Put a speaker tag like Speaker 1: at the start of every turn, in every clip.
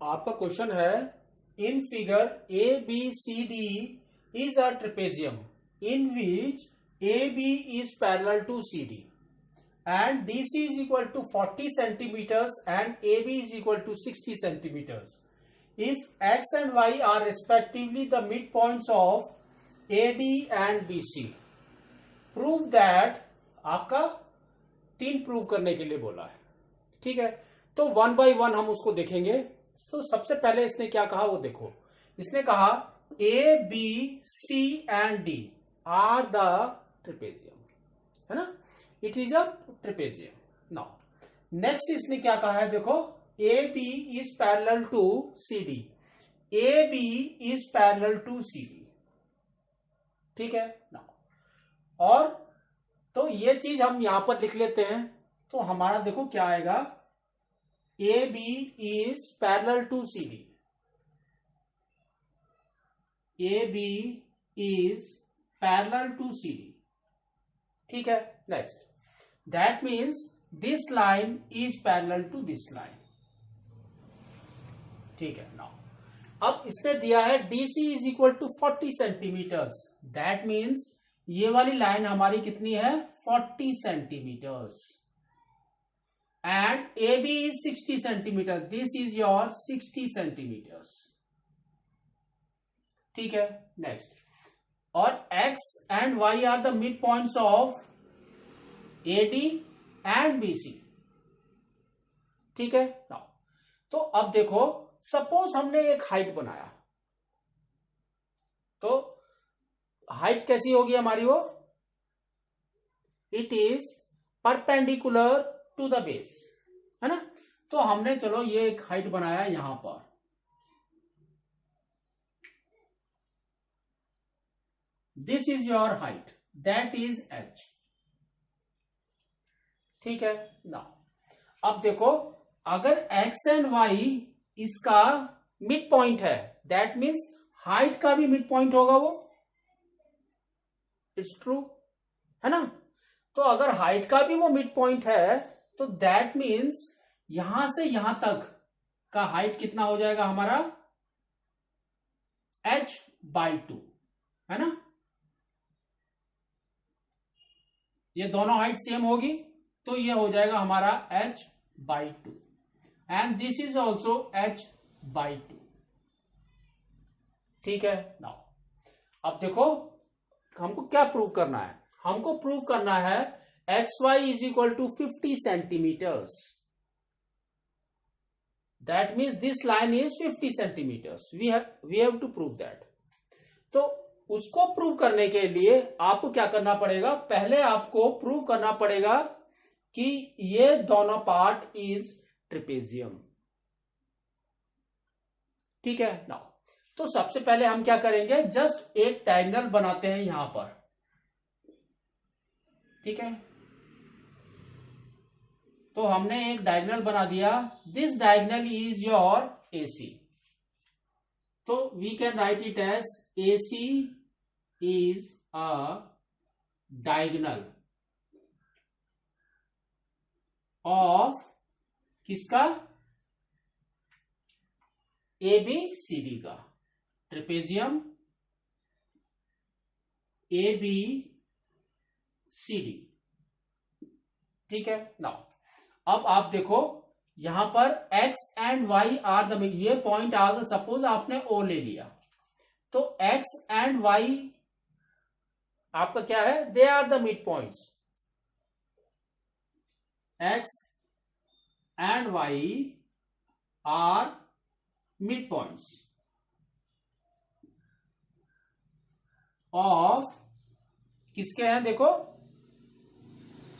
Speaker 1: आपका क्वेश्चन है in figure A B C D is a trapezium in which A B is parallel to C D and DC is equal to 40 centimeters and AB is equal to 60 centimeters. If X and Y are respectively the midpoints of AD and BC, prove that आपका 3 prove करने के लिए बोला है. ठीक है, तो 1 by 1 हम उसको देखेंगे. तो सबसे पहले इसने क्या कहा वो देखो. इसने कहा A, B, C and D are the trapezium, है ना. It is a trapezium. Now next इसने क्या कहा है देखो, A B is parallel to C D. A B is parallel to C D. ठीक है. नाउ और तो ये चीज हम यहां पर लिख लेते हैं. तो हमारा देखो क्या आएगा, A B is parallel to C D. A B is parallel to C D. ठीक है. Next, that means this line is parallel to this line. ठीक है. नाउ अब इसमें दिया है DC is equal to 40 centimetres. that means ये वाली लाइन हमारी कितनी है, 40 centimetres. and AB is 60 centimetre. this is your 60 centimetres. ठीक है. नेक्स्ट, और X and Y are the midpoints of AD and BC. ठीक है. नाउ तो अब देखो, सपोज हमने एक हाइट बनाया, तो हाइट कैसी होगी हमारी, वो it is perpendicular to the base, है ना. तो हमने चलो ये एक हाइट बनाया यहां पर. This is your height, that is H. ठीक है. नाउ अब देखो, अगर X एंड Y इसका मिड पॉइंट है, दैट मीन्स हाइट का भी मिड पॉइंट होगा वो. इट्स ट्रू, है ना. तो अगर हाइट का भी वो मिड पॉइंट है, तो दैट मीन्स यहां से यहां तक का हाइट कितना हो जाएगा हमारा, h/2, है ना. ये दोनों हाइट सेम होगी, तो ये हो जाएगा हमारा h/2 and this is also h/2. ठीक है. नाउ अब देखो, हमको क्या प्रूव करना है, हमको प्रूव करना है xy is equal to 50 centimetres. That means this line is 50 centimetres. We have to prove that. तो उसको प्रूव करने के लिए आपको क्या करना पड़ेगा, पहले आपको प्रूव करना पड़ेगा कि ये दोनों पार्ट इज ट्रेपेजियम. ठीक है. नाउ तो सबसे पहले हम क्या करेंगे, जस्ट एक डायगोनल बनाते हैं यहां पर. ठीक है. तो हमने एक डायगोनल बना दिया. This diagonal is your AC. तो we can write it as AC is a diagonal of किसका, ABCD का. Trapezium ABCD. ठीक है. नाउ अब आप देखो, यहां पर X and Y are the, ये पॉइंट आ गया. सपोज आपने O ले लिया, तो X एंड Y आपका क्या है, they are the mid points. X and Y are midpoints of किसके हैं देखो,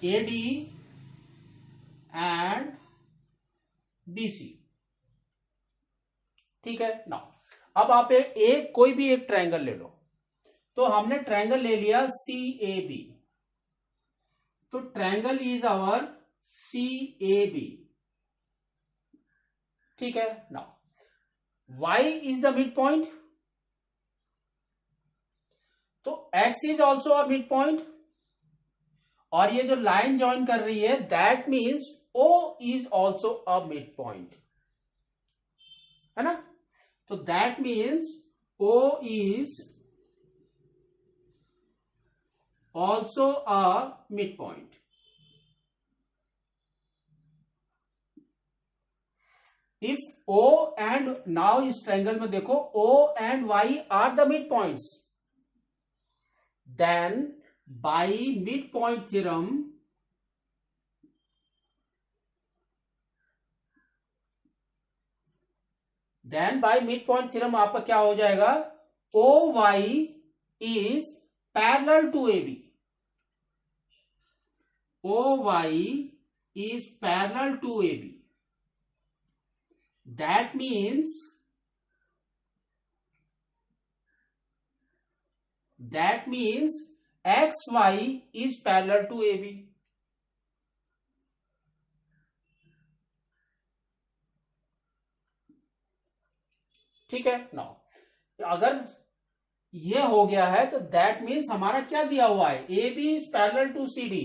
Speaker 1: AD and BC. ठीक है. नाउ अब आप एक कोई भी एक ट्रायंगल ले लो. तो हमने ट्रायंगल ले लिया CAB. तो ट्रायंगल इज आवर CAB. ठीक है. Now Y is the mid point, तो X is also a mid point, और ये जो लाइन ज्वाइन कर रही है that means O is also a midpoint. है ना। तो that means O is also a midpoint. If O and now इस ट्रायंगल में देखो O and Y are the midpoints, then by midpoint theorem आपका क्या हो जाएगा, OY is parallel to AB. OY is parallel to AB. That means XY is parallel to AB. ठीक है। Now अगर ये हो गया है तो दैट मीन्स हमारा क्या दिया हुआ है, AB is parallel to CD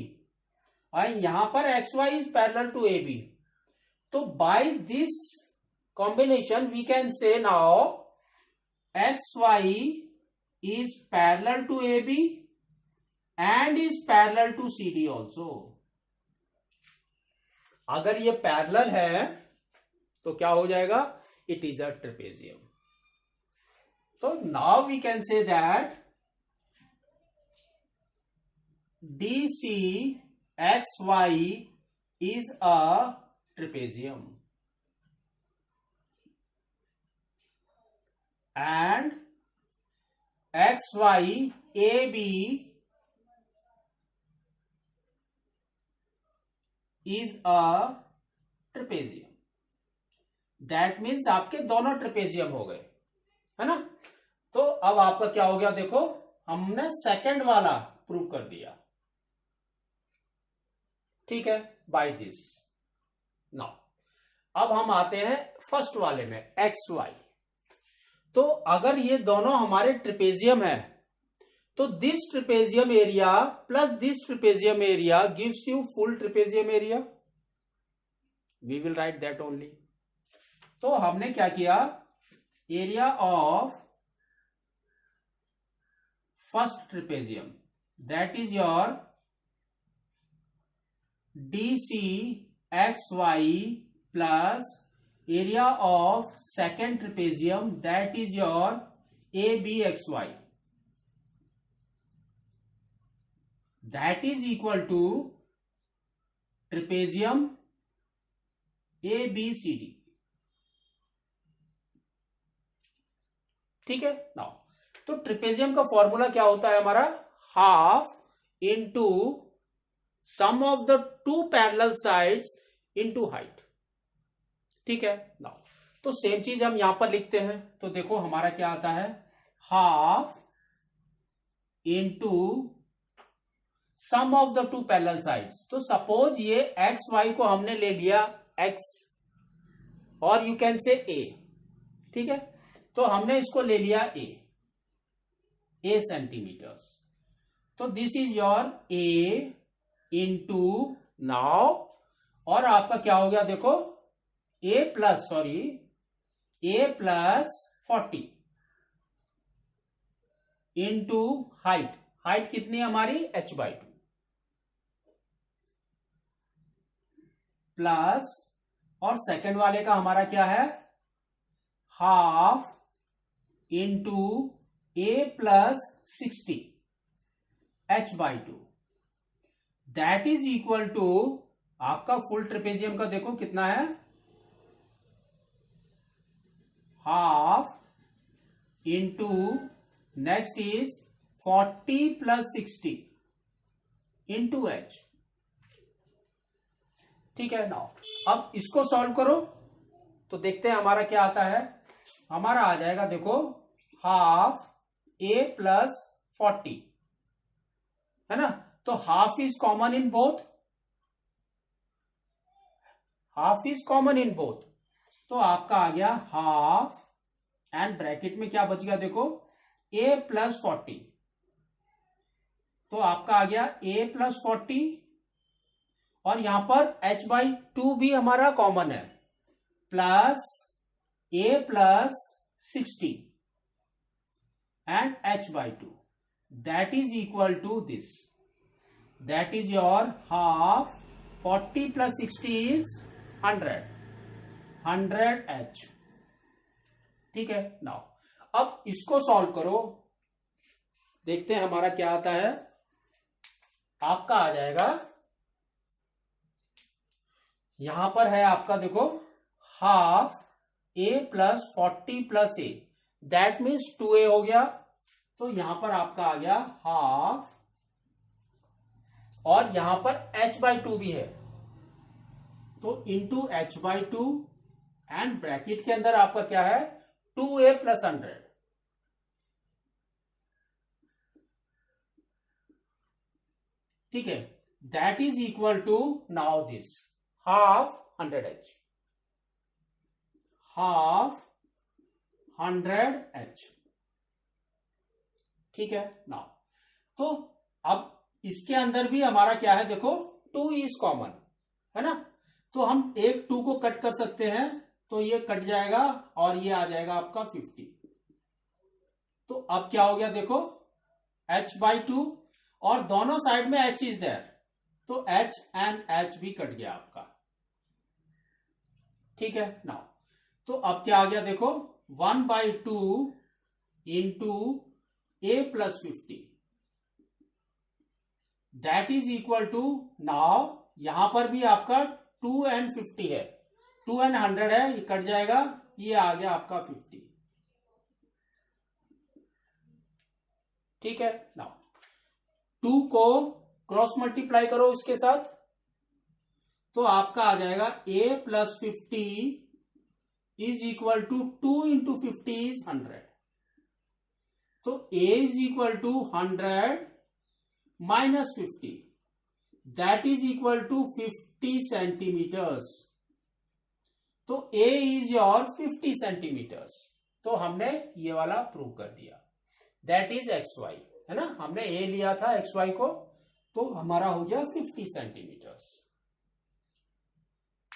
Speaker 1: और यहां पर XY is parallel to AB. तो by this combination we can say now XY is parallel to AB and is parallel to CD also. अगर ये पैरेलल है तो क्या हो जाएगा, it is a trapezium. So now we can say that DCXY is a trapezium and XYAB is a trapezium. That means आपके दोनों trapezium हो गए, है ना। तो अब आपका क्या हो गया, देखो हमने सेकंड वाला प्रूव कर दिया, ठीक है, बाय दिस. नाउ अब हम आते हैं फर्स्ट वाले में XY. तो अगर ये दोनों हमारे ट्रेपेजियम है तो this trapezium area plus this trapezium area gives you full trapezium area. We will write that only. तो हमने क्या किया, area of first trapezium that is your DCXY plus area of second trapezium that is your ABXY, that is equal to trapezium ABCD. ठीक है। Now तो trapezium का formula क्या होता है हमारा, half into sum of the two parallel sides into height. ठीक है। नाउ तो सेम चीज हम यहां पर लिखते हैं. तो देखो हमारा क्या आता है, half into sum of the two parallel sides. तो सपोज ये एक्स वाई को हमने ले लिया एक्स और यू कैन से ए, ठीक है. तो हमने इसको ले लिया ए सेंटीमीटर्स. तो this is your A into now, और आपका क्या हो गया देखो ए प्लस 40 इंटू हाइट. हाइट कितनी है हमारी h/2 प्लस, और सेकंड वाले का हमारा क्या है, half into A plus 60 h/2. That is equal to आपका फुल ट्रेपेजियम का देखो कितना है, half into next is 40 plus 60 into H. ठीक है। नाउ अब इसको सॉल्व करो तो देखते हैं हमारा क्या आता है. हमारा आ जाएगा देखो हाफ ए प्लस 40, है ना. तो half is common in both, तो आपका आ गया हाफ एंड ब्रैकेट में क्या बच गया देखो a प्लस 40. तो आपका आ गया a प्लस 40, और यहां पर h/2 भी हमारा कॉमन है, plus a plus 60 and h by 2, that is equal to this. That is your half. 40 plus 60 is 100h. ठीक है. नाउ अब इसको सॉल्व करो, देखते हैं हमारा क्या आता है. आपका आ जाएगा, यहां पर है आपका, देखो, half a plus 40 plus a, that means 2a हो गया. तो यहां पर आपका आ गया हाफ, और यहां पर h बाई 2 भी है, तो into h by 2, and bracket के अंदर आपका क्या है, 2a प्लस 100. ठीक है. That is equal to, now this half 100h, half 100h. ठीक है. नाउ तो अब इसके अंदर भी हमारा क्या है, देखो, 2 इज कॉमन है ना, तो हम एक 2 को कट कर सकते हैं, तो ये कट जाएगा और ये आ जाएगा आपका 50. तो अब क्या हो गया, देखो, h बाई 2, और दोनों साइड में h इज देयर, तो h एंड h भी कट गया आपका. ठीक है. नाउ तो अब क्या आ गया, देखो, 1 by 2 into a plus 50, that is equal to, now यहां पर भी आपका 2 एंड 50 है, 2 एंड 100 है, ये कट जाएगा, ये आ गया आपका 50. ठीक है. नाउ 2 को क्रॉस मल्टीप्लाई करो इसके साथ, तो आपका आ जाएगा a plus 50 is equal to 2 into 50 is 100. तो a is equal to 100 minus 50, that is equal to 50 centimetres. तो a इज योर 50 सेंटीमीटर्स. तो हमने ये वाला प्रूव कर दिया, दैट इज xy, है ना, हमने a लिया था xy को, तो हमारा हो गया 50 सेंटीमीटर्स.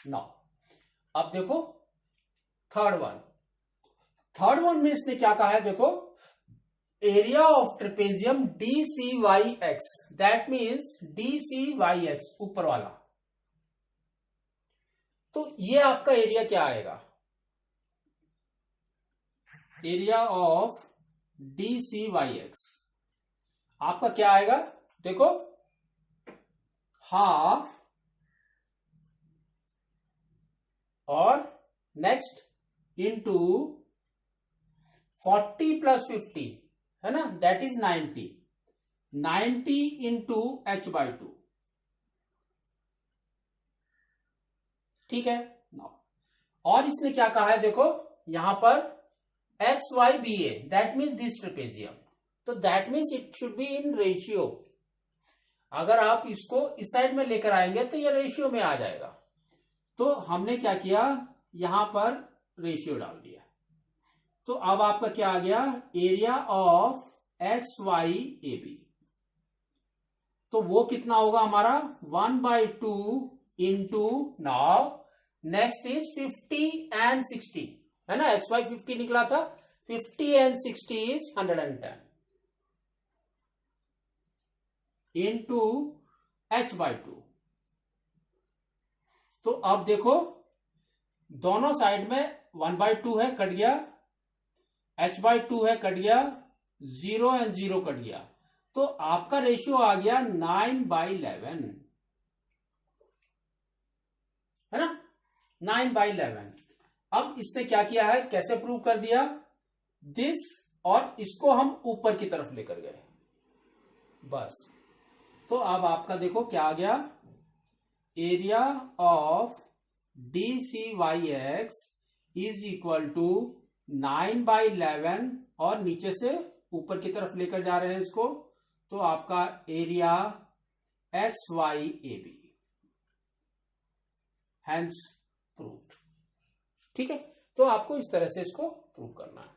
Speaker 1: नाउ अब देखो थर्ड वन में इसने क्या कहा है, देखो, area of trapezium DCYX, that means DCYX ऊपर वाला. तो ये आपका एरिया क्या आएगा, एरिया ऑफ DCYX आपका क्या आएगा, देखो, हाफ, और नेक्स्ट इंटू 40 प्लस 50, है ना, that is 90 into h by 2. ठीक है. और इसने क्या कहा है, देखो, यहां पर XYBA, that means this trapezium, तो that means it should be in ratio. अगर आप इसको इस साइड में लेकर आएंगे तो ये रेशियो में आ जाएगा. तो हमने क्या किया, यहां पर रेशियो डाल दिया. तो अब आपका क्या आ गया, एरिया ऑफ XYAB, तो वो कितना होगा हमारा, 1 by 2 into, now next is 50 and 60, है ना, XY 50 निकला था, 50 and 60 is 110 into h by 2. तो अब देखो, दोनों साइड में 1 बाई 2 है, कट गया, h बाई 2 है, कट गया, 0 एंड 0 कट गया, तो आपका रेशियो आ गया 9/11, है ना, 9/11. अब इसने क्या किया है, कैसे प्रूव कर दिया, दिस, और इसको हम ऊपर की तरफ लेकर गए, बस. तो अब आपका देखो क्या आ गया, area of DCYX is equal to 9/11, और नीचे से ऊपर की तरफ लेकर जा रहे हैं इसको, तो आपका एरिया XYAB, हैंस प्रूव्ड. ठीक है. तो आपको इस तरह से इसको प्रूव करना है.